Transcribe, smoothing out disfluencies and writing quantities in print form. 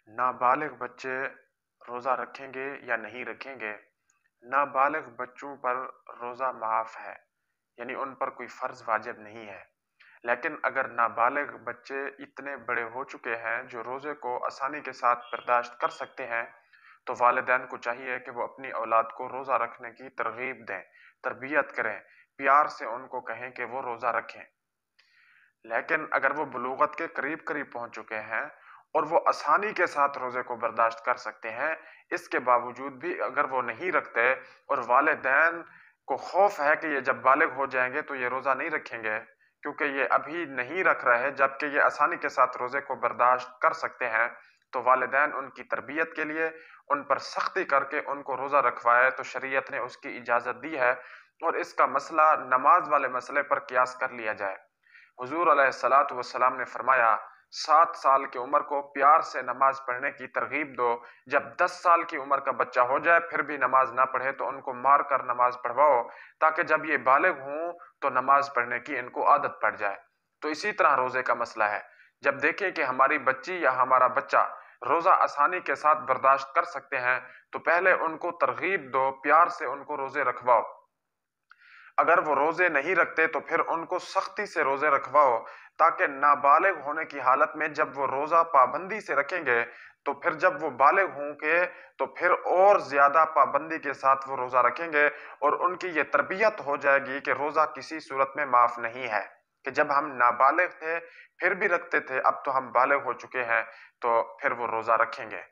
نابالغ بچے روزہ رکھیں گے یا نہیں رکھیں گے؟ نابالغ بچوں پر روزہ معاف ہے، یعنی ان پر کوئی فرض واجب نہیں ہے۔ لیکن اگر نابالغ بچے اتنے بڑے ہو چکے ہیں جو روزے کو آسانی کے ساتھ برداشت کر سکتے ہیں، تو والدین کو چاہیے کہ وہ اپنی اولاد کو روزہ رکھنے کی ترغیب دیں، تربیت کریں، پیار سے ان کو کہیں کہ وہ روزہ رکھیں۔ لیکن اگر وہ بلوغت کے قریب قریب پہنچ چکے ہیں اور وہ آسانی کے ساتھ روزے کو برداشت کر سکتے ہیں، اس کے باوجود بھی اگر وہ نہیں رکھتے اور والدین کو خوف ہے کہ یہ جب بالغ ہو جائیں گے تو یہ روزہ نہیں رکھیں گے کیونکہ یہ ابھی نہیں رکھ رہے جبکہ یہ آسانی کے ساتھ روزے کو برداشت کر سکتے ہیں، تو والدین ان کی تربیت کے لیے ان پر سختی کر کے ان کو روزہ رکھوائے تو شریعت نے اس کی اجازت دی ہے، اور اس کا مسئلہ نماز والے مسئلے پر قیاس کر لیا جائے۔ حضور علیہ السلام نے فرمایا 7 سال کی عمر کو پیار سے نماز پڑھنے کی ترغیب دو، جب 10 سال کی عمر کا بچہ ہو جائے پھر بھی نماز نہ پڑھے تو ان کو مار کر نماز پڑھواؤ تاکہ جب یہ بالغ ہوں تو نماز پڑھنے کی ان کو عادت پڑ جائے۔ تو اسی طرح روزے کا مسئلہ ہے، جب دیکھیں کہ ہماری بچی یا ہمارا بچہ روزہ آسانی کے ساتھ برداشت کر سکتے ہیں تو پہلے ان کو ترغیب دو، پیار سے ان کو روزے رکھواؤ۔ اگر وہ روزے نہیں رکھتے تو پھر ان کو سختی سے روزے رکھواؤ تاکہ نابالغ ہونے کی حالت میں جب وہ روزہ پابندی سے رکھیں گے تو پھر جب وہ بالغ ہوں گے تو پھر اور زیادہ پابندی کے ساتھ وہ روزہ رکھیں گے، اور ان کی یہ تربیت ہو جائے گی کہ روزہ کسی صورت میں معاف نہیں ہے، کہ جب ہم نابالغ تھے پھر بھی رکھتے تھے، اب تو ہم بالغ ہو چکے ہیں تو پھر وہ روزہ رکھیں گے۔